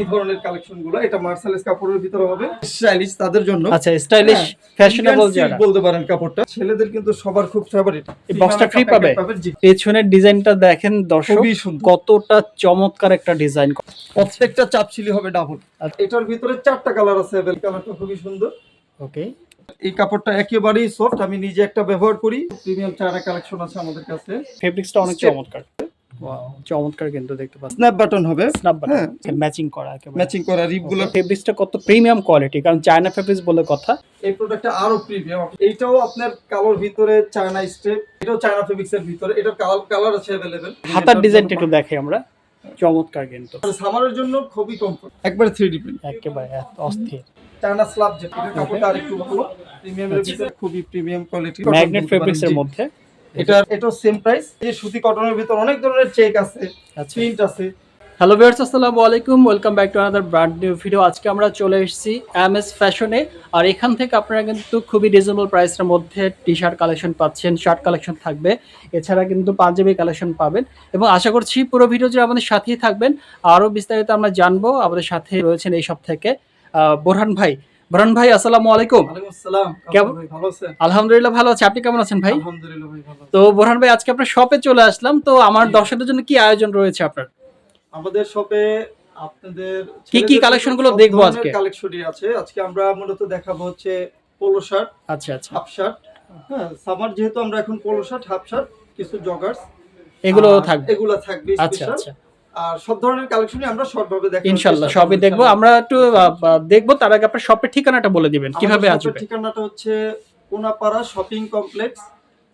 এই ধরনের কালেকশন গুলো, এটা মার্সালেস কাপড়ের ভিতরে হবে, স্টাইলিশ তাদের জন্য। আচ্ছা, স্টাইলিশ ফ্যাশনেবল যারা বলতে পারেন কাপড়টা ছেলেদের কিন্তু সবার খুব ফেভারিট। এই বক্সটা ফ্রি পাবে। পেছনের ডিজাইনটা দেখেন দর্শক, খুবই সুন্দর, কতটা চমৎকার একটা ডিজাইন। প্রত্যেকটা চাপচিলি হবে ডাবল। এটার ভিতরে 4টা কালার আছে, কালারটা খুবই সুন্দর। ওকে, এই কাপড়টা একেবারেই সফট, আমি নিজে একটা ব্যবহার করি। প্রিমিয়াম চায়না কালেকশন আছে আমাদের কাছে, ফেব্রিক্সটা অনেক চমৎকার। ওয়াও, চমৎকার কিন্তু দেখতে পাচ্ছেন। স্ন্যাপ বাটন হবে, স্ন্যাপ বাটন ম্যাচিং করা, একেবারে ম্যাচিং করা রিপগুলো। ফেব্রিক্সটা কত প্রিমিয়াম কোয়ালিটি, কারণ চায়না ফেব্রিক্স বলে কথা। এই প্রোডাক্টটা আরো প্রিমিয়াম। এইটাও আপনার কালোর ভিতরে চায়না স্টেপ, এটাও চায়না ফেব্রিক্সের ভিতরে, এটার কালার আছে अवेलेबल। হাতার ডিজাইনটা একটু দেখাই আমরা, চমৎকার কিন্তু। সামারের জন্য খুবই কমফোর্ট, একবারে 3D প্রিন্ট, একেবারে এত অস্থির। চায়না স্ল্যাব যেটা, এটা কাপড়টা আরেকটু ভালো, প্রিমিয়ামের ভিতরে খুবই প্রিমিয়াম কোয়ালিটি, ম্যাগনেট ফেব্রিক্স এর মধ্যে। এটাও সেম প্রাইস। এই সুতি কটনের ভিতর অনেক ধরনের চেক আছে, প্রিন্ট আছে। হ্যালো ভিউয়ার্স, আসসালামু আলাইকুম, welcome back to another brand new video. আজকে আমরা চলে এসেছি এমএস ফ্যাশনে, আর এখান থেকে আপনারা কিন্তু খুবই রিজনেবল প্রাইসের মধ্যে টি শার্ট কালেকশন পাচ্ছেন, শার্ট কালেকশন থাকবে, এছাড়া কিন্তু পাঞ্জাবি কালেকশন পাবেন। এবং আশা করছি পুরো ভিডিও যে আমাদের সাথেই থাকবেন, আরও বিস্তারিত আমরা জানবো। আমাদের সাথে রয়েছেন এই সব থেকে বোরহান ভাই। বোরহান ভাই, আসসালামু আলাইকুম। ওয়ালাইকুম আসসালাম, কেমন ভালো আছেন? আলহামদুলিল্লাহ ভালো আছি, আপনি কেমন আছেন ভাই? আলহামদুলিল্লাহ ভাই ভালো। তো বোরহান ভাই, আজকে আপনার শপে চলে আসলাম, তো আমার দর্শকদের জন্য কি আয়োজন রয়েছে আপনার? আমাদের শপে আপনাদের কি কালেকশন গুলো দেখবো আজকে? কালেকশনই আছে। আজকে আমরা মূলত দেখাবো হচ্ছে পোলো শার্ট, আচ্ছা আচ্ছা, হাফ শার্ট। হ্যাঁ, সামার যেহেতু আমরা এখন পোলো শার্ট, হাফ শার্ট, কিছু জগার্স, এগুলো থাকবে। এগুলো থাকবে আচ্ছা স্পেশাল। আচ্ছা, আর সব ধরনের কালেকশনই আমরা শর্ট ভাবে দেখাবো ইনশাআল্লাহ সবই দেখবো। আমরা একটু দেখবো, তার আগে আপনার শপের ঠিকানাটা বলে দিবেন, কিভাবে আসবে? ঠিকানাটা হচ্ছে কোনাপাড়া শপিং কমপ্লেক্স,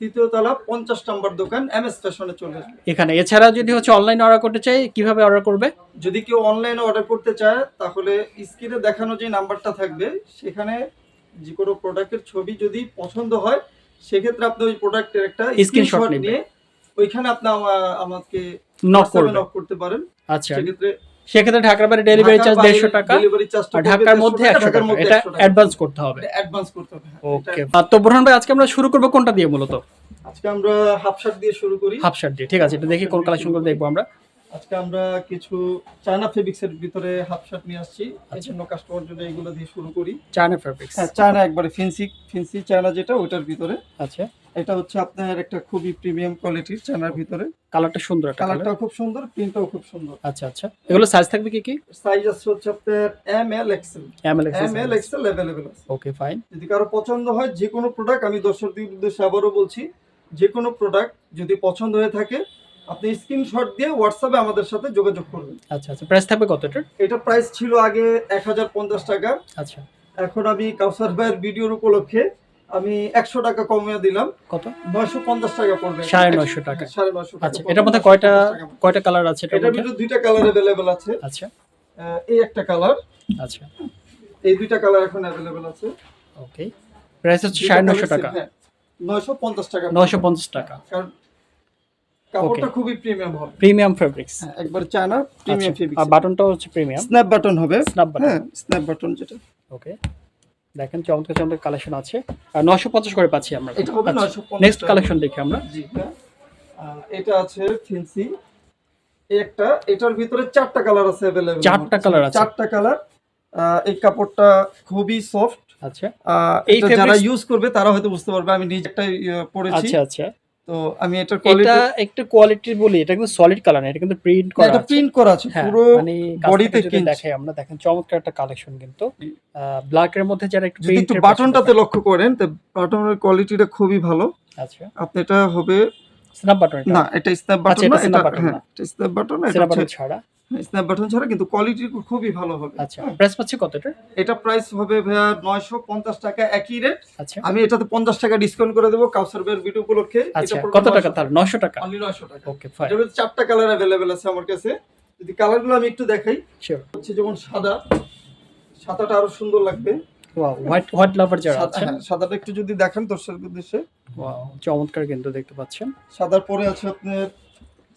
তৃতীয় তলা, 50 নম্বর দোকান, এমএস ফ্যাশনে চলে আসবে এখানে। এছাড়া যদি হচ্ছে অনলাইনে অর্ডার করতে চাই, কিভাবে অর্ডার করবে? যদি কেউ অনলাইনে অর্ডার করতে চায়, তাহলে স্ক্রিনে দেখানো যে নাম্বারটা থাকবে, সেখানে যে কোনো প্রোডাক্টের ছবি যদি পছন্দ হয়, সেক্ষেত্রে আপনি ওই প্রোডাক্টের একটা স্ক্রিনশট নিয়ে ওইখানে আপনি আমাকে নক করতে পারেন। আচ্ছা, সেক্ষেত্রে ঢাকার বাইরে ডেলিভারি চার্জ 150 টাকা, আর ঢাকার মধ্যে 100 টাকা। এটা অ্যাডভান্স করতে হবে। ওকে, তো বোরহান ভাই, আজকে আমরা শুরু করব কোনটা দিয়ে মূলত? আজকে আমরা হাফ শার্ট দিয়ে শুরু করি। হাফ শার্ট দিয়ে, ঠিক আছে। এটা দেখি কোন কালেকশনগুলো দেখবো আমরা। আজকে আমরা কিছু চায়না ফেব্রিক্সের ভিতরে হাফ শার্ট নিয়ে আসছি, এই জন্য কাস্টমার জন্য এগুলো দিয়ে শুরু করি। চায়না ফেব্রিক্স, হ্যাঁ, চায়না একবারে ফেন্সি চায়না যেটা, ওটার ভিতরে। আচ্ছা, এটা হচ্ছে আপনার একটা খুবই প্রিমিয়াম কোয়ালিটির চায়নার ভিতরে। কালারটা সুন্দর, কালারটাও খুব সুন্দর, প্রিন্টটাও খুব সুন্দর। আচ্ছা আচ্ছা, এগুলো সাইজ থাকবে কি কি? সাইজ আছে হচ্ছে আপনার এম এল এক্সেল अवेलेबल আছে। ওকে, ফাইন। যদি কারো পছন্দ হয় যে কোনো প্রোডাক্ট, আমি দর্শকদের উদ্দেশ্যে আবারও বলছি, যে কোনো প্রোডাক্ট যদি পছন্দ হয়ে থাকে, আপনি স্ক্রিনশট দিয়ে হোয়াটসঅ্যাপে আমাদের সাথে যোগাযোগ করবেন। আচ্ছা আচ্ছা, প্রাইস থাকবে কত এটার? এটা প্রাইস ছিল আগে 1050 টাকা। আচ্ছা, এখন আমি কাউসার ভাইয়ের ভিডিওর উপলক্ষে আমি 100 টাকা কমিয়ে দিলাম। কত? 950 টাকা পড়বে। 950 টাকা। 950 টাকা। আচ্ছা, এটার মধ্যে কয়টা কালার আছে? এটার ভিতরে দুইটা কালার अवेलेबल আছে। আচ্ছা, এই একটা কালার, আচ্ছা, এই দুইটা কালার এখন अवेलेबल আছে। ওকে, প্রাইস হচ্ছে 950 টাকা। 950 টাকা। 950 টাকা, কারণ কাপড়টা খুবই প্রিমিয়াম হবে, প্রিমিয়াম ফেব্রিক্স, একবার চায়না প্রিমিয়াম ফেব্রিক্স। আর বাটনটাও হচ্ছে প্রিমিয়াম, স্ন্যাপ বাটন হবে। স্ন্যাপ বাটন, হ্যাঁ, স্ন্যাপ বাটন যেটা। ওকে, দেখেন চমৎকার চমৎকার কালেকশন আছে। আর 950 করে পাচ্ছি আমরা। এটা হবে 950। নেক্সট কালেকশন দেখি আমরা। জি হ্যাঁ, এটা আছে ফেন্সি। একটা, এটার ভিতরে 4টা কালার আছে अवेलेबल। 4টা কালার আছে, 4টা কালার। এই কাপড়টা খুবই সফট। আচ্ছা, এই যারা ইউজ করবে তারা হয়তো বুঝতে পারবে, আমি নিজে একটা পরেছি। আচ্ছা আচ্ছা, তো আমি এটার কোয়ালিটি, এটা একটু কোয়ালিটি বলি, এটা কিন্তু সলিড কালার না, এটা কিন্তু প্রিন্ট করা আছে। এটা প্রিন্ট করা আছে পুরো বডিতে। যদি দেখাই আমরা, দেখেন চমৎকার একটা কালেকশন কিন্তু ব্ল্যাক এর মধ্যে যারা একটু যদি একটু বাটনটাতে লক্ষ্য করেন, তো বাটনের কোয়ালিটিটা খুবই ভালো। আচ্ছা, আপনি এটা হবে স্ন্যাপ বাটন, না এটা স্ন্যাপ বাটন না, এটা স্ন্যাপ বাটন, এটা বাটন ছাড়া, স্ন্যাপ বাটন ছাড়া, কিন্তু কোয়ালিটি খুবই ভালো হবে। আচ্ছা, প্রাইস পাচ্ছি কত এটা? এটা প্রাইস হবে ভাইয়া 950 টাকা, একই রেট। আচ্ছা, আমি এটাতে 50 টাকা ডিসকাউন্ট করে দেব কাউসার ভাইয়ের ভিডিও উপলক্ষে। আচ্ছা, কত টাকা তার? 900 টাকা, অনলি 900 টাকা। ওকে, ফাইন। এর মধ্যে 4টা কালার अवेलेबल আছে আমার কাছে। যদি কালারগুলো আমি একটু দেখাই, শিওর। হচ্ছে যেমন সাদাটা আরো সুন্দর লাগবে। ওয়াও, হোয়াইট লাভার যারা আছে, সাদাটা একটু যদি দেখেন দর্শকদের উদ্দেশ্যে। ওয়াও, চমৎকার কিন্তু দেখতে পাচ্ছেন। সাদার পরে আছে আপনার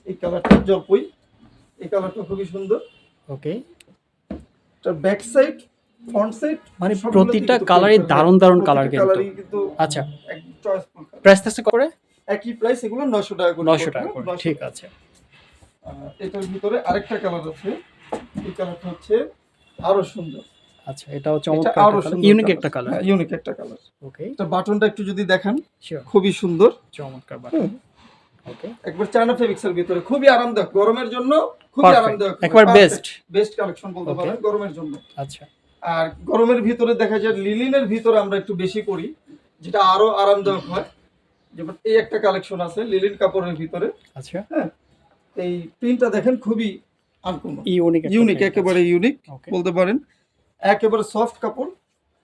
এই কালারটা, জলপাই। এই কালারটা খুবই সুন্দর। ওকে, এটা ব্যাক সাইড, ফ্রন্ট সাইড, মানে প্রতিটা কালারই দারুণ কালার কিন্তু। আচ্ছা, চয়েসফুল। প্রাইস থাকছে করে একই প্রাইস, এগুলো 900 টাকা করে। 900 টাকা করে, ঠিক আছে। এটার ভিতরে আরেকটা কালার আছে, এই কালারটা হচ্ছে আরো সুন্দর। আচ্ছা, এটাও এটা চমৎকার আরো একটা সুন্দর ইউনিক colour। একটা কালার। হ্যাঁ, ইউনিক একটা কালার। ওকে, এটা বাটনটা একটু যদি দেখেন শিওর, খুবই সুন্দর। চমৎকার বাটন। ওকে, একবার চায়না ফেব্রিক্সের ভিতরে খুবই আরামদায়ক, গরমের জন্য খুবই Perfect, আরামদায়ক, একবার বেস্ট। বেস্ট কালেকশন বলতে Okay. পারেন গরমের জন্য। আচ্ছা, আর গরমের ভিতরে দেখা যায় লিলিনের ভিতরে আমরা একটু বেশি করি, যেটা আরো আরামদায়ক হয়। যেমন এই একটা কালেকশন আছে লিলিন কাপড়ের ভিতরে। আচ্ছা, হ্যাঁ, এই প্রিন্টটা দেখেন খুবই আনকমন, ইউনিক ইউনিক, একেবারে ইউনিক ওকে, বলতে পারেন। একেবারে সফট কাপড়,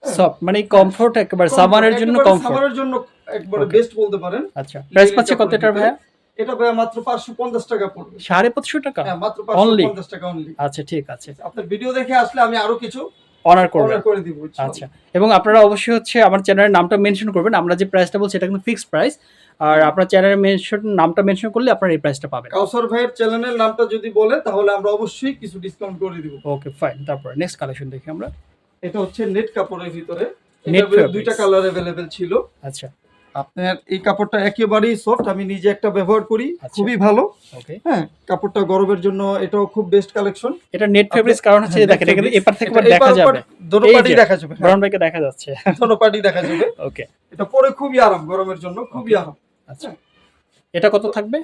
সফট মানে কমফোর্ট, একেবারে সামারের জন্য কমফোর্ট। সামারের জন্য একবারে Okay. বেস্ট বলতে পারেন। আচ্ছা, প্রাইস লিলিন পাচ্ছে কত কাপড়ের এটার ভিতরে। ভাইয়া? এটা ভাই মাত্র 550 টাকা পড়বে। 550 টাকা? হ্যাঁ, মাত্র Only? 550 টাকা অনলি। আচ্ছা, ঠিক আছে, আপনার ভিডিও দেখে আসলে আমি আরো কিছু অনার করবেন। অর্ডার করে দিব। আচ্ছা, এবং আপনারা অবশ্যই হচ্ছে আমার চ্যানেলের নামটা মেনশন করবেন। আমরা যে প্রাইসটা বলছি এটা কিন্তু ফিক্সড প্রাইস, আর আপনার চ্যানেলের নামটা মেনশন করলে আপনারা এই প্রাইসটা পাবেন। কাউসার ভাইয়ের চ্যানেলের নামটা যদি বলে তাহলে আমরা অবশ্যই কিছু ডিসকাউন্ট করে দিব। ওকে, ফাইন। তারপর নেক্সট কালেকশন দেখি আমরা। এটা হচ্ছে নেট কাপড়ের ভিতরে। Net এটা fabrics। দুইটা কালার अवेलेबल ছিল। আচ্ছা, আপনার এই কাপড়টা একেবারেই সফট, আমি নিজে একটা ব্যবহার করি, আচ্ছা। খুবই ভালো। ওকে, হ্যাঁ, কাপড়টা গরমের জন্য এটাও খুব বেস্ট কালেকশন। এটা নেট ফেব্রিক্স, কারণ হচ্ছে যে দেখেন এখানে এপার থেকে আবার দেখা যাবে, দোনো এই পার্টি যে, দেখা যাবে। ব্রাউন ভাইকে দেখা যাচ্ছে। দোনো পার্টি দেখা যাবে। ওকে, এটা পরে খুবই আরাম, গরমের জন্য খুবই আরাম। আচ্ছা, এটা কত থাকবে?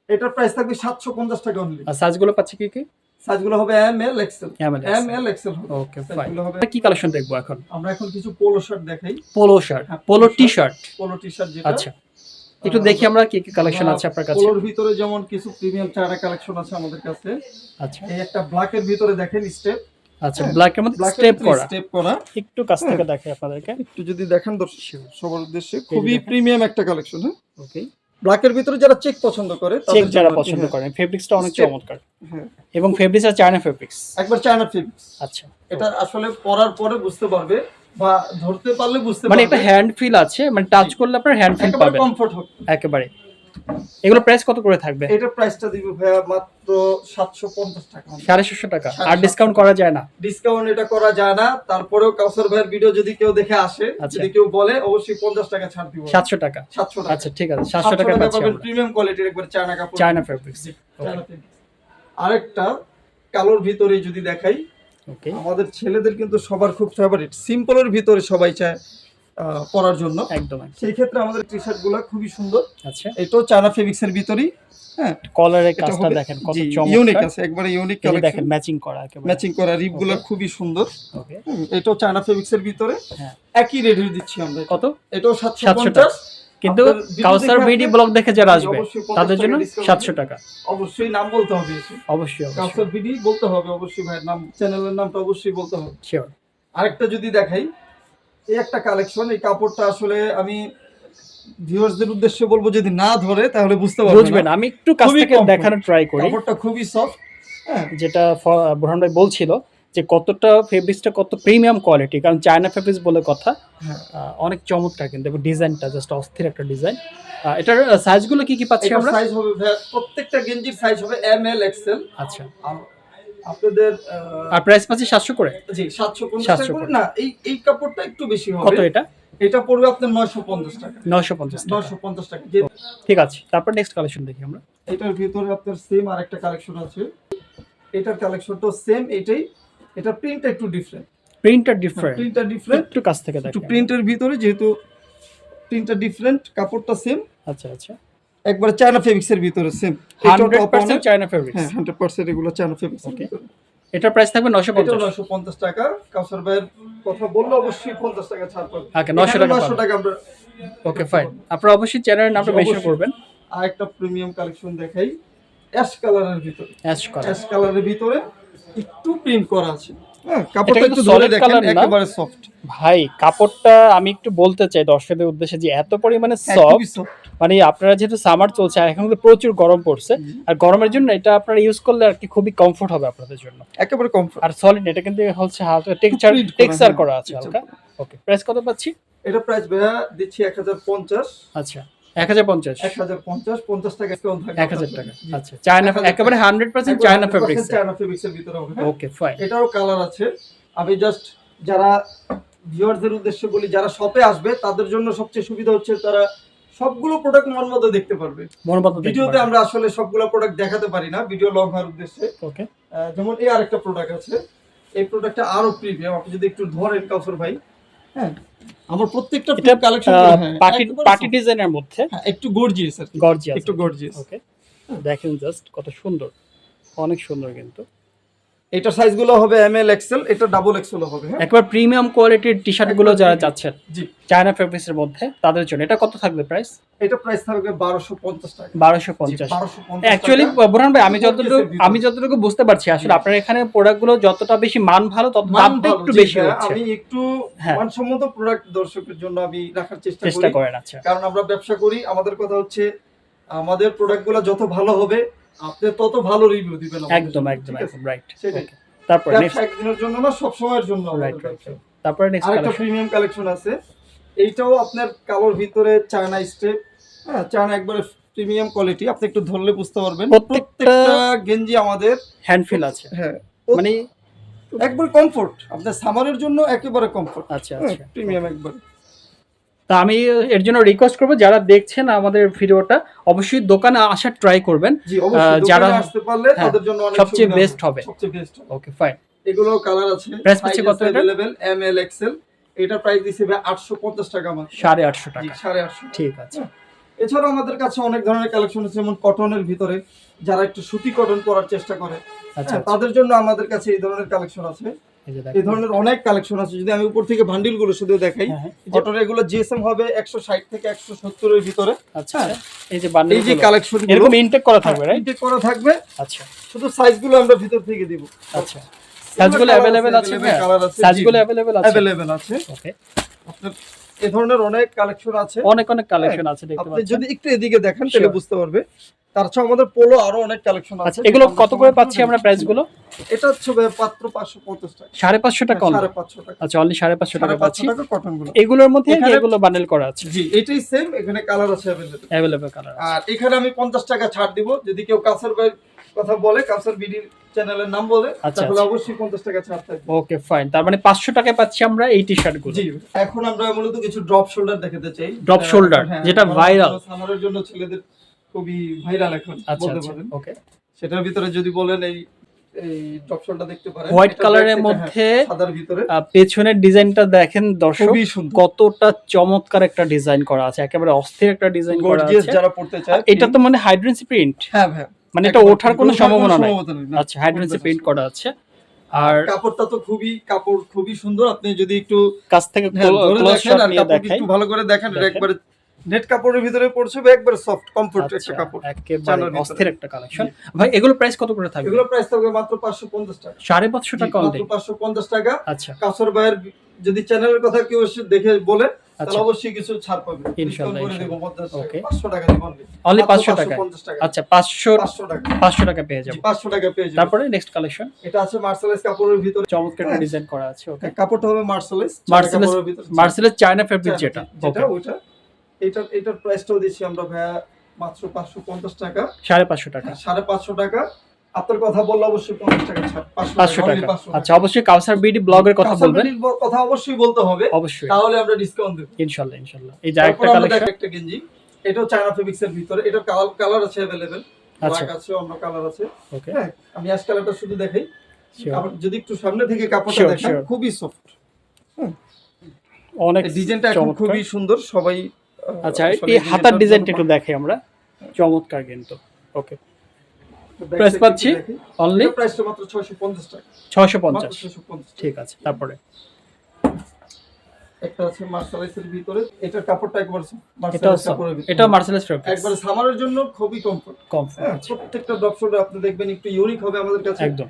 এটার প্রাইস থাকবে 750 টাকা অনলি। আর সাইজগুলো পাচ্ছে কি কি? সাইজগুলো হবে M L XL. ML, M L XL হবে। Okay, fine. সাইজগুলো হবে। কি কালেকশন দেখবো এখন? আমরা এখন কিছু পোলো শার্ট দেখাই। পোলো শার্ট, হ্যাঁ, polo T shirt. Polo T shirt যেটা। আচ্ছা, একটু দেখি আমরা কি কি কালেকশন আছে আপনার কাছে। পোলোর ভিতরে যেমন কিছু প্রিমিয়াম চায়না কালেকশন আছে আমাদের কাছে। আচ্ছা, এই একটা ব্ল্যাক এর ভিতরে দেখেন স্টেপ। আচ্ছা, ব্ল্যাক এর মধ্যে স্টেপ করা। একটু কাছ থেকে দেখাই আপনাদেরকে। একটু যদি দেখেন দর্শক সবার উদ্দেশ্যে খুবই দেখেন। প্রিমিয়াম একটা কালেকশন। হ্যাঁ, ওকে, ব্ল্যাক এর ভিতরে যারা চেক পছন্দ করে চেক তাদের যারা জন্য, পছন্দ হ্যাঁ, করেন, ফেব্রিক্সটা অনেক Step। চমৎকার, হ্যাঁ, এবং ফেব্রিক্স আর চায়না ফেব্রিক্স। একবার চায়না ফেব্রিক্স। আচ্ছা, এটা আসলে পরার পরে বুঝতে পারবে বা ধরতে পারলে বুঝতে মানে পারবে। একটা হ্যান্ড ফিল আছে, মানে টাচ করলে আপনার হ্যান্ড ফিল একেবারে পাবেন কমফর্ট হবে। একেবারে। এগুলো প্রাইস কত করে থাকবে? এটার প্রাইসটা দিব ভাইয়া মাত্র 750 টাকা। 750 টাকা। আর 750 ডিসকাউন্ট করা যায় না? ডিসকাউন্ট এটা করা যায় না। তারপরেও কাউসার ভাইয়ের ভিডিও যদি কেউ দেখে আসে, আচ্ছা। যদি কেউ বলে, অবশ্যই 50 টাকা ছাড় দিব। 700 টাকা। 700 টাকা। আচ্ছা, ঠিক আছে, 700 টাকা পাচ্ছি পাবেন আমরা। প্রিমিয়াম কোয়ালিটির একবার চায়না কাপড়, চায়না ফেব্রিক্স। China fabrics। আরেকটা কালোর ভিতরে যদি দেখাই, ওকে, আমাদের ছেলেদের কিন্তু সবার খুব ফেভারিট, সিম্পলের ভিতরে সবাই চায় পরার জন্য। একদম। সেই ক্ষেত্রে আমাদের টি শার্ট গুলা খুবই সুন্দর। আচ্ছা, এটাও চায়না ফেব্রিক্স এর ভিতরেই। হ্যাঁ, কলারের এটা কাজটা হবে দেখেন কত ইউনিক চমৎকার। আছে, একবারে ইউনিক এই যে দেখেন কালেকশন, ম্যাচিং করা একেবারে। ম্যাচিং করা রিপ গুলা খুবই সুন্দর। ওকে, এটাও চায়না ফেব্রিক্স এর ভিতরে। হ্যাঁ, একই রেটে দিচ্ছি আমরা। কত? এটাও 700 টাকা। 750। কিন্তু আপনার video কাউসার দেখে ভিডি আসলে ব্লগ দেখে যারা আসবে অবশ্যই 50 তাদের জন্য টাকা discount 700 টাকা। অবশ্যই নাম বলতে হবে এসে। অবশ্যই, অবশ্যই, কাউসার ভিডি বলতে হবে অবশ্যই, ভাইয়ের নাম, চ্যানেলের নামটা অবশ্যই বলতে হবে। শিওর। আরেকটা যদি দেখাই, এই একটা কালেকশন, এই কাপড়টা আসলে আমি ভিউয়ার্সদের উদ্দেশ্যে বলবো, যদি না ধরে তাহলে বুঝতে পারবেন বুঝবেন, না। আমি একটু কাছ খুবই থেকে comfort। দেখানোর ট্রাই করি। কাপড়টা খুবই সফট। হ্যাঁ, যেটা বুরহান ভাই বলছিল যে কতটা ফেব্রিক্সটা কত প্রিমিয়াম কোয়ালিটি, কারণ চায়না ফেব্রিক্স বলে কথা। হ্যাঁ। অনেক চমৎকার কিন্তু, এবং ডিজাইনটা জাস্ট অস্থির একটা ডিজাইন। এটার সাইজগুলো কি কি পাচ্ছি এটার আমরা? সাইজ হবে ভাইয়া, প্রত্যেকটা গেঞ্জির সাইজ হবে এম এল এক্সেল। আচ্ছা, আপনাদের আর প্রাইস পাচ্ছি 700 করে। জি 750 700 টাকা করে করে। না, এই কাপড়টা একটু বেশি হবে। কত এটা? এটা পড়বে আপনার 950 টাকা। 950 টাকা। 950 টাকা। যে ঠিক আছে, তারপর নেক্সট কালেকশন দেখি আমরা। এটার ভিতরে আপনার সেম আরেকটা কালেকশন আছে। এটার কালেকশনটাও সেম এটাই। এটা প্রিন্টটা একটু ডিফারেন্ট। প্রিন্টার ডিফারেন্ট, প্রিন্টটা ডিফারেন্ট, একটু কাছ থেকে একটু দেখেন। প্রিন্টের ভিতরে, যেহেতু প্রিন্টটা ডিফারেন্ট, কাপড়টা সেম, আচ্ছা, আচ্ছা, একবার চায়না ফেব্রিক্স এর ভিতরে সেম। 100% China fabrics. হ্যাঁ, 100% এগুলো চায়না ফেব্রিক্স। ওকে, এটার প্রাইস থাকবে এটা 950। 950 টাকা। কাউসার ভাইয়ের কথা বললে অবশ্যই 50 টাকা ছাড় পাবেন। ওকে, 900 টাকা 900 টাকা আমরা। ওকে, ফাইন। আপনারা অবশ্যই চ্যানেলের নামটা মেনশন অবশ্যই। করবেন। আরেকটা প্রিমিয়াম কালেকশন দেখাই, অ্যাশ কালারের ভিতরে। Ash colour. অ্যাশ কালারের ভিতরে একটু প্রিন্ট করা আছে। হ্যাঁ, এটা কাপড়টা কিন্তু একটু ধরে solid দেখেন, color না। একেবারে সফট। ভাই, কাপড়টা আমি একটু বলতে চাই দর্শকদের উদ্দেশ্যে যে এত পরিমাণে সফট, খুবই সফট। মানে আপনারা যেহেতু সামার চলছে, এখন কিন্তু প্রচুর গরম পড়ছে, আর গরমের জন্য এটা আপনারা ইউজ করলে আর কি খুবই কমফোর্ট হবে আপনাদের জন্য। একেবারে কমফর্ট। আর সলিড, এটা কিন্তু হচ্ছে হালকা print করা, টেক্সচার হ্যাঁ, করা আছে texture হালকা। ওকে, প্রাইস কত পাচ্ছি? এটা প্রাইস ভাইয়া দিচ্ছি 1050। আচ্ছা, 1050। 1050, 50 টাকা ডিসকাউন্ট থাকবে। 1000 টাকা। আচ্ছা, চায়না, 1000 একেবারে 100% চায়না ফেব্রিক্স। চায়না ফেব্রিক্সের ভিতরে হবে। হ্যাঁ। ওকে, ফাইন। এটারও কালার আছে। আমি জাস্ট যারা ভিউয়ারদের উদ্দেশ্যে বলি, যারা শপে আসবে তাদের জন্য সবচেয়ে সুবিধা হচ্ছে তারা সবগুলো প্রোডাক্ট মন মতো দেখতে পারবে। মনোবাদ ভিডিওতে আমরা আসলে সবগুলো প্রোডাক্ট দেখাতে পারি না, ভিডিও লং হওয়ার উদ্দেশ্যে। ওকে, যেমন এই আরেকটা প্রোডাক্ট আছে, এই প্রোডাক্টটা আরো প্রিমিয়াম। আপনি যদি একটু ধরেন কাউসার ভাই, হ্যাঁ আমার প্রত্যেকটা এটা কালেকশন পার্টি ডিজাইনের মধ্যে একটু গর্জিয়াস আর কি, গর্জিয়াস, একটু গর্জিয়াস। ওকে, দেখেন জাস্ট কত সুন্দর, অনেক সুন্দর কিন্তু। এটা সাইজগুলো হবে এমএল এক্সেল, এটা ডাবল এক্সেল হবে। হ্যাঁ একবার প্রিমিয়াম কোয়ালিটির টি শার্ট গুলো যারা চাচ্ছেন জি, চায়না ফেব্রিক্স এর মধ্যে তাদের জন্য এটা কত থাকবে প্রাইস? এটা প্রাইস থাকবে 1250 টাকা। 1250। 1250 অ্যাকচুয়ালি বুরহান ভাই, আমি যতটুকু বুঝতে পারছি আসলে আপনার এখানে প্রোডাক্ট গুলো যতটা বেশি মান ভালো তত দামটা একটু বেশি হচ্ছে। আমি একটু মানসম্মত প্রোডাক্ট দর্শকের জন্য আমি রাখার চেষ্টা করেন। আচ্ছা, কারণ আমরা ব্যবসা করি, আমাদের কথা হচ্ছে আমাদের প্রোডাক্টগুলো যত ভালো হবে আপনি তত ভালো রিভিউ দিবেন। একদম একদম একদম রাইট। সেটাই। তারপর ব্যবসা একদিনের জন্য না, সব সময়ের জন্য। তারপরে নেক্সট আরেকটা প্রিমিয়াম কালেকশন আছে, এইটাও আপনার কালোর ভিতরে চায়না স্টেপ। হ্যাঁ, চায়না একবারে প্রিমিয়াম কোয়ালিটি, আপনি একটু ধরলে বুঝতে পারবেন। প্রত্যেকটা গেঞ্জি আমাদের হ্যান্ড ফিল আছে, হ্যাঁ মানে একবার কমফোর্ট, আপনার সামারের জন্য একেবারে কমফোর্ট। আচ্ছা আচ্ছা, প্রিমিয়াম একবার। তা আমি এর জন্য রিকোয়েস্ট করবো যারা দেখছেন আমাদের ভিডিওটা অবশ্যই দোকানে আসার ট্রাই করবেন। জি অবশ্যই, যারা আসতে পারলে তাদের জন্য অনেক সবচেয়ে বেস্ট হবে, সবচেয়ে বেস্ট। Okay fine. এগুলো কালার আছে, প্রাইস হচ্ছে কত? এটা अवेलेबल এম এল এক্সেল। এটা প্রাইস দিছে 850 টাকা মাত্র। 850 টাকা। 850। ঠিক আছে। এছাড়াও আমাদের কাছে অনেক ধরনের কালেকশন আছে, যেমন কটনের ভিতরে যারা একটু সুতি কটন পরার চেষ্টা করে, আচ্ছা, তাদের জন্য আমাদের কাছে এই ধরনের কালেকশন আছে। এই ধরনের অনেক কালেকশন আছে। যদি আমি উপর থেকে বান্ডিল গুলো শুধু দেখাই, কটনের এগুলো জিএসএম হবে 160 থেকে 170 এর ভিতরে। আচ্ছা, এই যে বান্ডিল, এই যে কালেকশন এরকম ইনটেক করা থাকবে, রাইট? ইনটেক করা থাকবে। আচ্ছা, শুধু সাইজগুলো আমরা ভিতর থেকে দিব। আচ্ছা, সাইজগুলো अवेलेबल আছে, সাইজগুলো अवेलेबल আছে, अवेलेबल আছে। ওকে, আপনার এই ধরনের অনেক কালেকশন আছে, অনেক কালেকশন আছে দেখতে আপনি পাচ্ছেন। যদি একটু এদিকে দেখেন তাহলে বুঝতে পারবে। তার ছাড়া আমাদের পোলো আরো অনেক কালেকশন আছে। এগুলো কত করে পাচ্ছি আমরা প্রাইস গুলো? এটা হচ্ছে মাত্র 550 টাকা। 550 টাকা অনলি? 550 টাকা। আচ্ছা, অনলি 550 টাকা পাচ্ছি কটন গুলো। এগুলোর মধ্যে এগুলো বান্ডেল করা আছে? জি, এটাই সেম। এখানে কালার আছে अवेलेबल কালার। আর এখানে আমি 50 টাকা ছাড় দিব যদি কেউ কাউসার ভাই কথা বলে, কাউসার বিডি চ্যানেলের নাম বলে, তাহলে অবশ্যই 50 টাকা ছাড় থাকবে। ওকে ফাইন, তার মানে 500 টাকায় পাচ্ছি আমরা এই টি-শার্ট গুলো। জি, এখন আমরা মূলত কিছু ড্রপ শোল্ডার দেখাতে চাই। ড্রপ শোল্ডার যেটা ভাইরাল, সামারের জন্য ছেলেদের খুবই ভাইরাল এখন বলতে পারেন। ওকে, সেটার ভিতরে যদি বলেন এই ড্রপ শোল্ডার দেখতে পারেন, হোয়াইট কালারের মধ্যে সাদার ভিতরে পেছনের ডিজাইনটা দেখেন দর্শক, খুবই সুন্দর, কতটা চমৎকার একটা ডিজাইন করা আছে, একেবারে অস্থির একটা ডিজাইন করা আছে। যারা পড়তে চায়, এটা তো মানে হাইড্রেন্সি প্রিন্ট। হ্যাঁ ভাই, মানে এটা ওঠার কোনো সম্ভাবনা নাই। আচ্ছা, হাইড্রেন্সি প্রিন্ট করা আছে। আর কাপড়টা তো খুবই সুন্দর। আপনি যদি একটু কাছ থেকে ক্লোজ শট নিয়ে দেখাই, একটু ভালো করে দেখেন, এটা একবারে নেট কাপড়ের ভিতরে পড়ছে, একবারে সফট কমফোর্ট একটা কাপড়, একেবারে অস্থির একটা কালেকশন। ভাই এগুলো প্রাইস কত করে থাকবে? এগুলো প্রাইস থাকবে মাত্র 550 টাকা। 550 টাকা অনলি? মাত্র 550 টাকা। আচ্ছা, কাউসার ভাইয়ের যদি চ্যানেলের কথা কেউ দেখে বলে তাহলে অবশ্যই কিছু ছাড় পাবে, ইনশাআল্লাহ। ওকে, 500 টাকা দিব অনলি 500 টাকা। আচ্ছা, 500 টাকা, 500 টাকা পেয়ে যাবেন। 500 টাকা পেয়ে যাবেন। তারপরে নেক্সট কালেকশন, এটা আছে মার্সেলাইজ কাপড়ের ভিতরে, চমৎকার একটা ডিজাইন করা আছে। ওকে, কাপড়টা হবে মার্সেলাইজ চায়না ফেব্রিক যেটা, ওটা এটার প্রাইসটাও দিচ্ছি আমরা ভাইয়া মাত্র 550 টাকা। 550 টাকা। 550 টাকা। আপনার কথা বললে অবশ্যই 50 টাকা ছাড়, 500 টাকা। আচ্ছা, অবশ্যই কাউসার বিডি ব্লগের কথা বলবেন, কথা অবশ্যই বলতে হবে, অবশ্যই, তাহলে আমরা ডিসকাউন্ট দেব ইনশাআল্লাহ ইনশাআল্লাহ। এই যে আরেকটা কালেকশন, একটা গেঞ্জি, এটাও চায়না ফেব্রিক্স এর ভিতরে, এটার কালার আছে अवेलेबल, আচ্ছা ব্ল্যাক আছে, অন্য কালার আছে। ওকে, হ্যাঁ, আমি আজ কালারটা শুধু দেখাই, যদি একটু সামনে থেকে কাপড়টা দেখেন, খুবই সফট, অনেক ডিজাইনটা এখন খুবই সুন্দর সবাই। আচ্ছা, এই হাতার ডিজাইনটা একটু দেখাই আমরা, চমৎকার কিন্তু। ওকে, প্রাইস পাচ্ছি অনলি, প্রাইসটা মাত্র 650 টাকা। 650, ঠিক আছে। তারপরে একটা আছে মার্সেলাইজের ভিতরে, এটার কাপড়টা একবার এটা মার্সেলাইজ ফেব্রিক, একবার সামারের জন্য খুবই কমফোর্ট। প্রত্যেকটা ড্রপ শোল্ডার আপনি দেখবেন একটু ইউনিক হবে আমাদের কাছে একদম।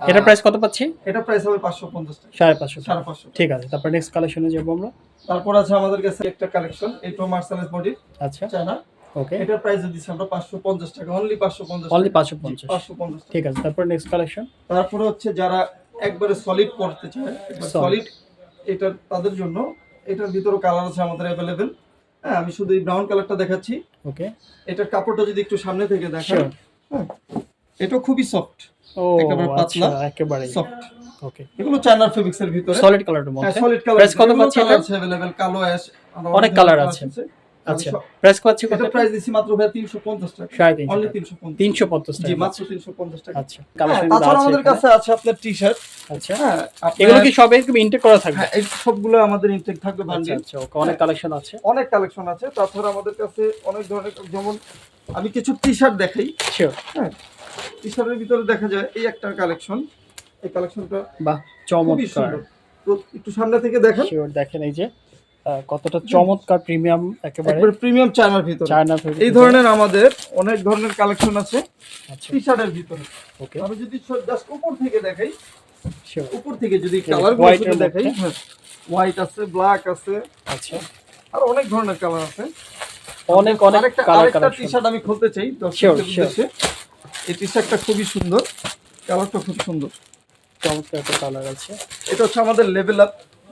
এটা প্রাইস কত পাচ্ছি? এটা প্রাইস হবে 550 টাকা। 550, ঠিক আছে। তারপর নেক্সট কালেকশনে যাব আমরা। তারপর আছে আমাদের কাছে একটা কালেকশন, এটা মার্সেলাইজ বডি, আচ্ছা চায়না। ওকে, এটার প্রাইস দিচ্ছি আমরা 550 টাকা, অনলি 550, অনলি 550, ঠিক আছে। তারপর নেক্সট কালেকশন, তারপর হচ্ছে যারা একবারে সলিড পড়তে চায়, সলিড, এটা তাদের জন্য। এটার ভিতরে কালার আছে আমাদের अवेलेबल। হ্যাঁ, আমি শুধু এই ব্রাউন কালারটা দেখাচ্ছি। ওকে, এটার কাপড়টা যদি একটু সামনে থেকে দেখেন, এটা খুবই সফট, একেবারে পাতলা, একেবারে সফট। ওকে, এগুলো চায়না ফেব্রিক্স এর ভিতরে, সলিড কালারের মধ্যে। Solid colour. প্রাইস কত পাচ্ছি? এটা আছে अवेलेबल, কালো অ্যাশ, অনেক কালার আছে। আচ্ছা প্রাইস পাচ্ছি কত? এটা প্রাইস দিছি মাত্র ভাই 350 টাকা, 350 অনলি টাকা। 350, 350 জি টাকা। মাত্র 350 টাকা। আচ্ছা কালেকশন তাছাড়া আছে আমাদের এখানে। কাছে আছে আপনার টি-শার্ট। আচ্ছা হ্যাঁ, এগুলো কি সব এরকম ইনটেক করা থাকবে? হ্যাঁ, এই সবগুলো আমাদের ইনটেক থাকবে আচ্ছা বান্ডিল। আচ্ছা ওকে, অনেক কালেকশন আছে। অনেক কালেকশন আছে। তাছাড়া আমাদের কাছে অনেক ধরনের, যেমন আমি কিছু টি-শার্ট দেখাই। শিওর। হ্যাঁ, টি-শার্টের ভিতরে দেখা যায় এই একটা কালেকশন, এই কালেকশনটা বাহ খুবই চমৎকার। সুন্দর। তো একটু সামনে থেকে দেখেন, শিওর দেখেন এই যে কতটা চমৎকার প্রিমিয়াম একেবারে একবার প্রিমিয়াম চায়নার ভিতরে। চায়না এই ধরনের আমাদের অনেক ধরনের কালেকশন আছে আচ্ছা টি-শার্টের ভিতরে। ওকে আমি যদি জাস্ট উপর থেকে দেখাই, শিওর। উপর থেকে যদি এই কালারগুলো white শুধু এর দেখাই, মধ্যে? হ্যাঁ, হোয়াইট আছে, ব্ল্যাক আছে, আচ্ছা আর অনেক ধরনের কালার আছে। অনেক অনেক আরেকটা কালার আরেকটা কালেকশন। টি-শার্ট আমি খুলতে চাই Sure, দর্শকদের sure. উদ্দেশ্যে। এই টি-শার্টটা খুবই সুন্দর, কালারটা খুব সুন্দর। চমৎকার একটা কালার আছে। এটা হচ্ছে আমাদের লেভেল আপ,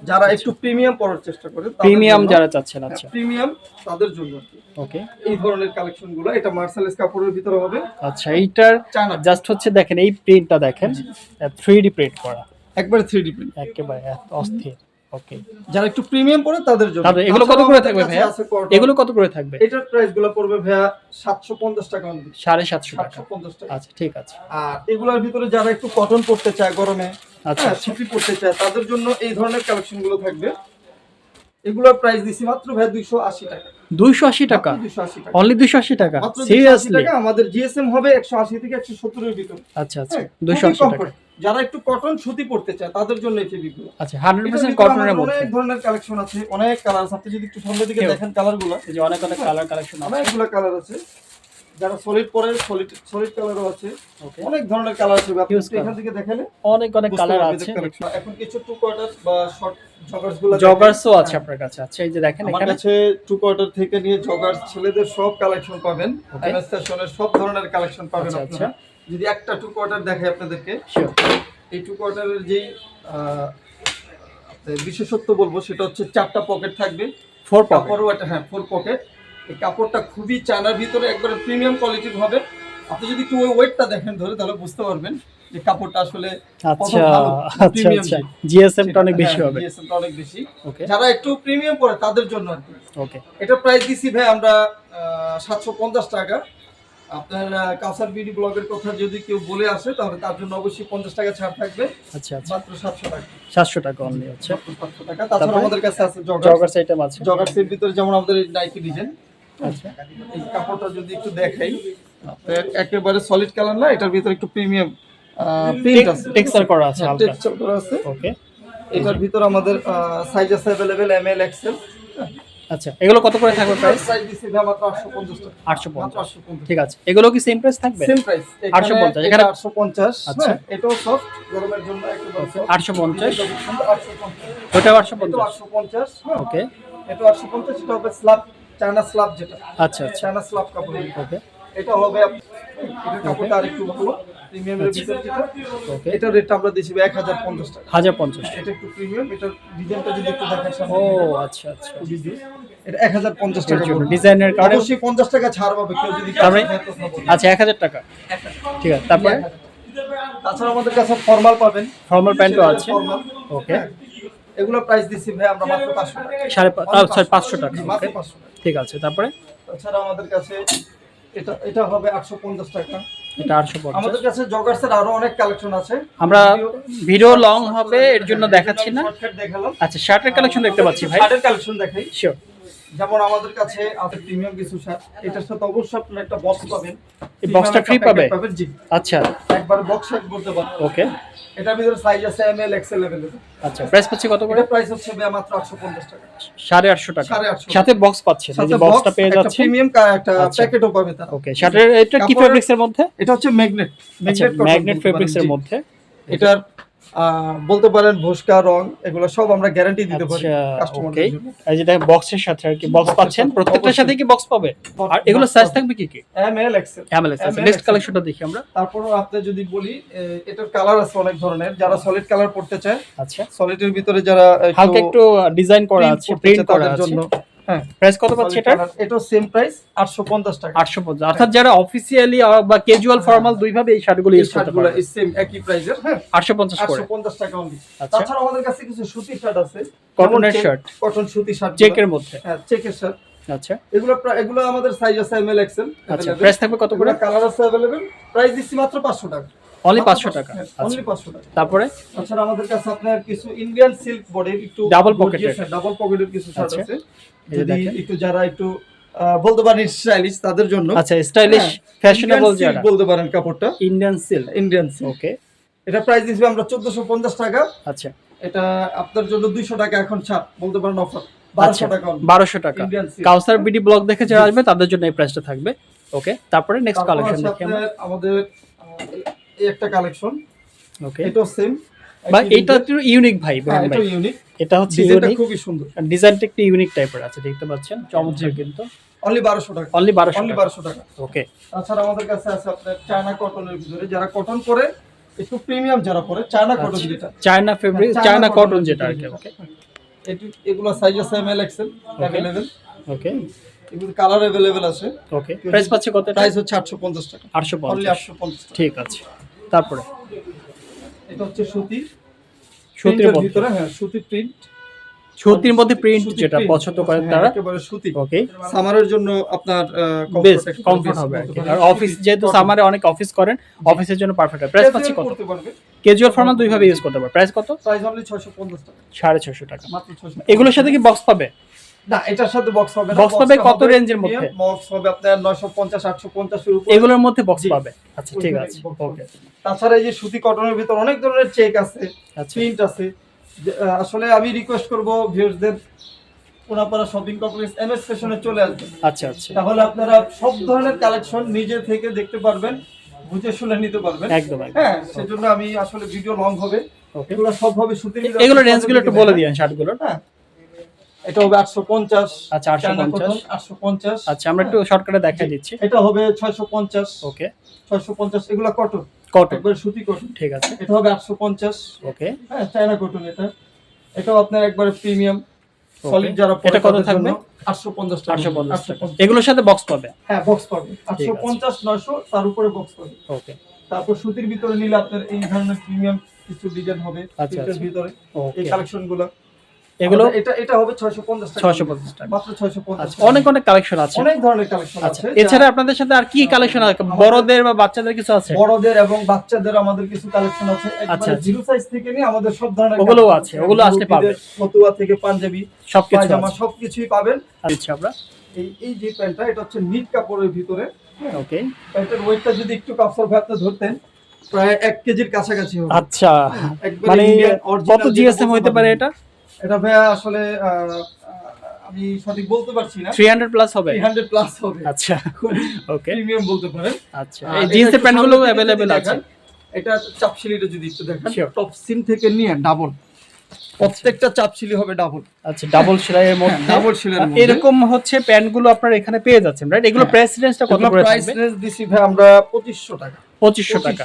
যারা একটু প্রিমিয়াম পড়ার চেষ্টা করে, প্রিমিয়াম যারা চাচ্ছেন আচ্ছা প্রিমিয়াম তাদের জন্য আর কি। ওকে এই ধরনের কালেকশন গুলো, এটা মার্সালেস কাপড়ের ভিতরে হবে, আচ্ছা এইটার চায়না জাস্ট হচ্ছে দেখেন এই প্রিন্টটা দেখেন 3D প্রিন্ট করা একবারে 3D প্রিন্ট। একেবারে অস্থির। ওকে যারা একটু প্রিমিয়াম পড়ে তাদের জন্য। তাহলে এগুলো কত তাছাড়াও করে আমাদের থাকবে কাছে ভাইয়া? আছে cotton। এগুলো কত করে থাকবে? এটার প্রাইস গুলো পড়বে ভাইয়া 750 টাকা অনলি। 750 টাকা। 750 টাকা। আচ্ছা ঠিক আছে। আর এগুলোর ভিতরে যারা একটু কটন পড়তে চায় গরমে, আচ্ছা সুতি পড়তে চায়, তাদের জন্য এই ধরনের কালেকশন গুলো থাকবে। এগুলোর প্রাইস দিছি মাত্র ভাই 280 টাকা। 280 টাকা? মাত্র 280 টাকা। অনলি 280 টাকা? মাত্র 280 সিরিয়াসলি? টাকা। আমাদের জিএসএম হবে 180 থেকে 170 এর ভিতর। আচ্ছা আচ্ছা হ্যাঁ, 280 খুবই টাকা। comfort। যারা একটু কটন সুতি পড়তে চায় তাদের জন্য এই ফেব্রিকগুলো। আচ্ছা এটার 100% ভিতরে কটনের আমাদের মধ্যে। অনেক ধরনের কালেকশন আছে, অনেক কালার আছে। আপনি যদি একটু সামনের দিকে কেউ? দেখেন কালারগুলো, এই যে অনেক অনেক কালার কালেকশন আছে। অনেকগুলো কালার আছে। যারা সলিড পরে সলিড কালারও আছে, ওকে অনেক ধরনের কালার আছে। আপনি Huge একটু এখান colour। থেকে দেখেন, অনেক অনেক বুঝতে কালার পারবেন আছে। যে collection। এখন কিছু টু কোয়ার্টার বা শর্ট জগার্স গুলো জগার্সও আছে আপনার কাছে। আচ্ছা এই যে দেখেন আমার এখানে কাছে টু কোয়ার্টার থেকে নিয়ে জগার্স ছেলেদের সব কালেকশন পাবেন। Okay. এমএস ফ্যাশনের সব ধরনের কালেকশন পাবেন আচ্ছা, আপনারা। যদি একটা টু কোয়ার্টার দেখাই আপনাদেরকে, শিওর। এই টু কোয়ার্টারের যেই আপনার বিশেষত্ব বলবো সেটা হচ্ছে 4টা পকেট থাকবে। 4 পকেট। কাপড়ও একটা, হ্যাঁ 4 পকেট। এই কাপড়টা খুবই চায়নার ভিতরে একবারে প্রিমিয়াম কোয়ালিটির হবে। আপনি যদি একটু ওয়েটটা দেখেন ধরে, তাহলে বুঝতে পারবেন যে কাপড়টা আসলে কত আচ্ছা ভালো, আচ্ছা premium আচ্ছা যে। জিএসএমটা অনেক বেশি হ্যাঁ, হবে। GSM টা অনেক বেশি। ওকে যারা একটু প্রিমিয়াম পড়ে তাদের জন্য আর কি। ওকে এটা প্রাইস দিছি ভাই আমরা 750 টাকা। আপনার কাউসার বিডি ব্লগের কথা যদি কেউ বলে আসে তাহলে তার জন্য অবশ্যই 50 টাকা ছাড় থাকবে। আচ্ছা আচ্ছা মাত্র 700 টাকা। 700 টাকা অনলি আচ্ছা। 700 টাকা। তাছাড়া তারপরে? আমাদের কাছে আছে জগার্স। জগার্স আইটেম আছে। জগার্সের ভিতরে যেমন আমাদের এই নাইকি ডিজাইন। আচ্ছা এই কাপড়টা যদি একটু দেখাই, আপনার একেবারে সলিড কালার না, এটার ভিতরে একটু প্রিমিয়াম প্রিন্ট আছে, টেক্সচার করা আছে হালকা। টেক্সচার করা আছে। ওকে এটার ভিতরে আমাদের সাইজ আছে अवेलेबल এমএল এক্সেল। আচ্ছা এগুলো কত করে থাকবে প্রাইস? প্রাইস দিছি ভাই মাত্র 850 টাকা। মাত্র 850 850। ঠিক আছে। এগুলো কি সেম প্রাইস থাকবে? Same price. 850 এখানে এখানে 850। আচ্ছা। হ্যাঁ, এটাও সফট গরমের জন্য একেবারে soft। 850 850। ওটা এটাও 850 850। হ্যাঁ, ওকে এটাও 850। এটা হবে স্ল্যাব, চায়না স্ল্যাব যেটা। আচ্ছা আচ্ছা চায়না স্ল্যাব কাপড়। ওকে এটা হবে এটা কাপড়টা আরেকটু ভালো প্রিমিয়ামের আচ্ছা। ভিতর যেটা। ওকে এটার রেটটা আমরা দিছি 1050 টাকা। 1050 এটা একটু প্রিমিয়াম। এটার ডিজাইনটা যদি একটু দেখেন সামনে। ও আচ্ছা আচ্ছা এটা 1050 টাকা পড়বে। ডিজাইনের কারণে অবশ্যই 50 টাকা ছাড় পাবে কেউ যদি তারপরে? কাছে কথা বলে। আচ্ছা 1000 টাকা ঠিক আছে। তারপরে তাছাড়া আমাদের কাছে ফর্মাল পাবেন। ফর্মাল প্যান্টও আছে। ফর্মাল। ওকে এগুলো প্রাইস দিছি ভাই আমরা মাত্র 500 টাকা। 500 টাকা জি, মাত্র ওকে 500 টাকা। ঠিক আছে। তারপরে তাছাড়া আমাদের কাছে এটা হবে 850 টাকা। এটা 850। আমাদের কাছে জগার্সের আরো অনেক কালেকশন আছে। আমরা ভিডিও লং হবে এর জন্য দেখাচ্ছি না। শর্টকাট দেখালাম। আচ্ছা শার্টের কালেকশন দেখতে পাচ্ছি ভাই। শার্টের কালেকশন দেখাই। শিওর যেমন আমাদের কাছে আছে প্রিমিয়াম কিছু শার্ট। এটার সাথে অবশ্যই আপনারা একটা বক্স পাবেন। এই বক্সটা ফ্রি পাবে? পাবেন জি। আচ্ছা একবার বক্স শার্ট বলতে পারেন। ওকে এটার ভিতরে সাইজ আছে এমএল এক্সেল अवेलेबल। আচ্ছা প্রাইস পাচ্ছি কত করে? এটা প্রাইস হচ্ছে ভাই মাত্র 850 টাকা। 850 টাকা 850 সাথে বক্স পাচ্ছেন। এই যে সাথে বক্সটা box, পেয়ে একটা যাচ্ছে। প্রিমিয়াম একটা আচ্ছা। প্যাকেটও পাবে তারা। ওকে শার্টের এটা কি কাপড়ের- ফেব্রিক্স এর মধ্যে? এটা হচ্ছে ম্যাগনেট। আচ্ছা ম্যাগনেট ফেব্রিক্স এর মধ্যে। এটার বলতে পারেন ভুসকা রং এগুলো সব আমরা গ্যারান্টি দিতে পারি আচ্ছা ওকে কাস্টমারদের জন্য। এই যে দেখেন বক্সের সাথে আর কি বক্স box-এর পাচ্ছেন। সাথে, প্রত্যেকটার সাথে কি বক্স পাবে? আর এগুলো box সাইজ পাবে। থাকবে কি কি? M L XL. এমএলএস আছে। ML next XL। কালেকশনটা দেখি আমরা। তারপরও আপনি যদি বলি এটার কালার আছে অনেক ধরনের। যারা সলিড কালার পড়তে চায়, আচ্ছা সলিডের ভিতরে যারা হালকা একটু ডিজাইন করা print আছে, করতে প্রিন্ট চায় করা তাদের আছে। জন্য। হ্যাঁ, প্রাইস কত পাচ্ছে solid এটা? color, এটাও সেম প্রাইস 850 টাকা। 850 অর্থাৎ যারা অফিসিয়ালি বা ক্যাজুয়াল ফর্মাল দুইভাবে এই শার্টগুলো এই ইউজ করতে শার্টগুলো পারবে। সেম একই প্রাইসের। হ্যাঁ, 850 করে 850 টাকা অনলি। আচ্ছা। তাছাড়া আমাদের কাছে কিছু সুতি শার্ট আছে। কটনের শার্ট কটন সুতি শার্ট চেকের মধ্যে। হ্যাঁ, চেকের শার্ট। আচ্ছা এগুলো আমাদের সাইজ আছে এমএল এক্সেল। আচ্ছা, প্রাইস থাকবে কত করে? কালার আছে अवेलेबल, প্রাইস দিচ্ছি মাত্র 500 টাকা। অনলি 500 টাকা। অনলি আচ্ছা 500 টাকা। তারপরে তাছাড়া আমাদের কাছে আপনার কিছু ইন্ডিয়ান সিল্ক বডির একটু ডাবল পকেটের কিছু শার্ট আচ্ছা, আছে, এই যে যদি দেখেন। একটু যারা একটু বলতে পারেন স্টাইলিশ তাদের জন্য। আচ্ছা স্টাইলিশ ফ্যাশনেবল যারা বলতে পারেন কাপড়টা Indian silk. Indian silk. Okay এটা প্রাইস দিচ্ছি আমরা 1450 টাকা। আচ্ছা এটা আপনার জন্য 200 টাকা এখন ছাড় বলতে পারেন অফার, আচ্ছা 1200 টাকা। 1200 টাকা। Indian silk. Kausar BD blog দেখে যারা আসবে তাদের জন্য এই প্রাইসটা থাকবে। ওকে তারপরে নেক্সট তারপর কালেকশন আছে দেখি আমরা। আপনার আমাদের এই একটা কালেকশন, ওকে এটাও সেম বা এটা একটু ইউনিক ভাই বোন এটা ভাই, ইউনিক, এটা হচ্ছে ডিজাইনটা ইউনিক, খুবই সুন্দর। ডিজাইনটা একটু ইউনিক টাইপের আছে, দেখতে পাচ্ছেন চমৎকার কিন্তু অনলি 1200 টাকা। অনলি 1200 অনলি টাকা। 1200 টাকা। ওকে তাছাড়া আমাদের কাছে আছে আপনার চায়না কটনের ভিতরে, যারা কটন পরে একটু প্রিমিয়াম যারা পরে চায়না কটন যেটা, China fabric, China China cotton কটনের যেটা আর ভিতরে কি। ওকে এগুলো সাইজ আছে এমএল এক্সেল अवेलेबल। ওকে এগুলো কালার अवेलेबल আছে। ওকে প্রাইস পাচ্ছে কত? প্রাইস হচ্ছে 850 টাকা। অনলি 850। 850 টাকা। ঠিক আছে তারপরে এটা হচ্ছে সুতি, সুতির প্রিন্টের মধ্যে, ভিতরে, হ্যাঁ সুতি প্রিন্ট, সুতির মধ্যে প্রিন্ট সুতি যেটা print। পছন্দ করেন হ্যাঁ, তারা। একেবারে সুতি। ওকে সামারের জন্য আপনার বেস্ট কমফর্ট হবে আর কি। আর অফিস যেহেতু সামারে অনেক অফিস করেন, অফিসের জন্য পারফেক্ট হবে। প্রাইস পাচ্ছে কত? করতে পারবে। ক্যাজুয়াল ফর্মাল দুই ভাবে ইউজ করতে পারবে। প্রাইস কত? প্রাইস অনলি 650 টাকা। 650 টাকা। মাত্র 600। এগুলোর সাথে কি বক্স পাবে? না, এটার সাথে বক্স হবে না। বক্স পাবে কত রেঞ্জের মধ্যে? বক্স হবে আপনার 950 850 এর উপরে। এগুলোর মধ্যে বক্স জি। পাবে। আচ্ছা ঠিক আছে ওকে। তাছাড়া এই যে সুতি কটনের ভিতর অনেক ধরনের চেক আছে, আচ্ছা প্রিন্ট আছে। আসলে আমি রিকোয়েস্ট করব ভিউয়ারদের কোনাপাড়া শপিং কমপ্লেক্স এমএস ফ্যাশনে চলে আসবেন, আচ্ছা আচ্ছা তাহলে আপনারা সব ধরনের কালেকশন নিজে থেকে দেখতে পারবেন, বুঝে শুনে নিতে পারবেন। একদম একদম। হ্যাঁ, সেজন্য আমি আসলে ভিডিও লং হবে, ওকে এগুলো সব হবে সুতির ভিতরে। এগুলো রেঞ্জগুলো একটু বলে দিয়েন শার্টগুলোর। হ্যাঁ, এটা হবে 850। আচ্ছা 850। 850। আচ্ছা আমরা একটু শর্টকাটে দেখাই দিচ্ছি। এটা হবে 650। ওকে 650 এগুলো কটন, কটন একবার সুতি কটন। ঠিক আছে এটা হবে 850। ওকে হ্যাঁ, চায়না কটন এটা। এটাও আপনার একবারে প্রিমিয়াম সলিড যারা পরে এটা কত তাদের থাকবে? জন্য 850 টাকা। 850 টাকা। এগুলোর সাথে বক্স পাবে। হ্যাঁ, বক্স পাবে 850 900 তার উপরে বক্স পাবে। ওকে তারপর সুতির ভিতরে নিলে আপনার এই ধরনের প্রিমিয়াম কিছু ডিজাইন হবে আচ্ছা, প্রিন্টের আচ্ছা। ভিতরে, ওকে এই কালেকশনগুলো। এগুলো এটা হবে 650 টাকা। 650 টাকা। মাত্র 650 আচ্ছা অনেক অনেক কালেকশন আছে। অনেক ধরনের কালেকশন আচ্ছা আছে। এছাড়া আপনাদের সাথে আর কি কালেকশন আছে? বড়দের বা বাচ্চাদের কিছু আছে? বড়দের এবং বাচ্চাদের আমাদের কিছু কালেকশন আছে, আচ্ছা, একবারে আচ্ছা। জিরো সাইজ থেকে নিয়ে আমাদের সব ধরনের ওগুলোও collection আছে, ওগুলো আসলে পাবে। ফতুয়া থেকে পাঞ্জাবি, সবকিছু পায়জামা আছে। সবকিছুই পাবেন। আচ্ছা আমরা এই যে প্যান্টটা, এটা হচ্ছে নিট কাপড়ের ভিতরে। ওকে প্যান্টের ওয়েটটা যদি একটু কাপড় ভাবে আপনি ধরতেন, প্রায় 1 কেজির কাছাকাছি হবে। আচ্ছা একবারে মানে Indian original কত যেটা জিএসএম বলতে হতে পারে পারবেন। এটা? এটা ভাইয়া আসলে আমি সঠিক বলতে পারছি না, 300 প্লাস হবে। 300 প্লাস হবে। আচ্ছা খুব ওকে প্রিমিয়াম বলতে পারেন। আচ্ছা আর এই এটা জিন্সের একটু প্যান্টগুলো সামনে থেকে যদি अवेलेबल আছে। দেখেন, এটা চাপশিলিটা যদি একটু দেখেন, Sure. টপ সিম থেকে নিয়ে ডাবল, প্রত্যেকটা চাপশিলি হবে ডাবল। আচ্ছা ডাবল সেলাইয়ের মধ্যে ডাবল সেলাইয়ের মধ্যে। এরকম হচ্ছে প্যান্টগুলো আপনারা এখানে পেয়ে যাচ্ছেন রাইট? এগুলো হ্যাঁ। প্রাইস রেঞ্জটা কত করে প্রাইস থাকবে? রেঞ্জ দিছি ভাই আমরা 2500 টাকা। 2500 টাকা।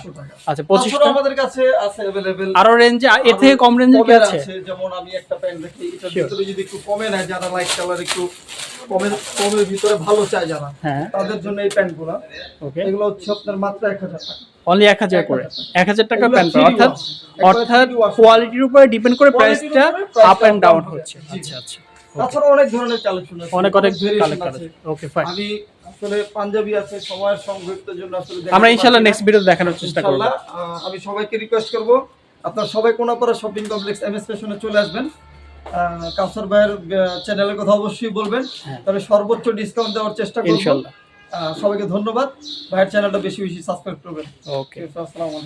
আচ্ছা 25 তাছাড়া টাকা। আমাদের কাছে আছে अवेलेबल আরো রেঞ্জে এর থেকে কম রেঞ্জে কি আছে? যেমন আমি একটা প্যান্ট দেখি, এটার Sure. ভিতরে যদি একটু কমে নেয়, যারা লাইট কালার একটু কমের ভিতরে ভালো চায় যারা, হ্যাঁ তাদের জন্য এই প্যান্টগুলো। ওকে এগুলো হচ্ছে আপনার মাত্র 1000 টাকা। অনলি 1000 করে। 1000 টাকা এগুলো প্যান্ট three অর্থাৎ wash, একবারে অর্থাৎ three wash। কোয়ালিটির উপরে ডিপেন্ড করে Quality-র প্রাইসটা উপরে price আপ এন্ড টা ডাউন down হচ্ছে। হবে। জি। আচ্ছা আচ্ছা তাছাড়া অনেক ধরনের কালেকশন আছে, অনেক অনেক variation কালেকশন আছে। আছে। Okay fine. আমি আসলে পাঞ্জাবি আছে, সময়ের সংযুক্তের জন্য আসলে আমরা দেখাতে ইনশাআল্লাহ পারছি না। নেক্সট ভিডিও দেখানোর চেষ্টা করব। ইনশাআল্লাহ, আমি সবাইকে রিকোয়েস্ট করব, আপনারা সবাই কোনাপাড়া শপিং কমপ্লেক্স এমএস ফ্যাশনে চলে আসবেন। কাউসার ভাইয়ের চ্যানেলের কথা অবশ্যই বলবেন, হ্যাঁ। তবে সর্বোচ্চ ডিসকাউন্ট দেওয়ার চেষ্টা করব। ইনশাআল্লাহ। সবাইকে ধন্যবাদ। ভাইয়ের চ্যানেলটা বেশি বেশি সাবস্ক্রাইব করবেন। ওকে আসসালামু আলাইকুম।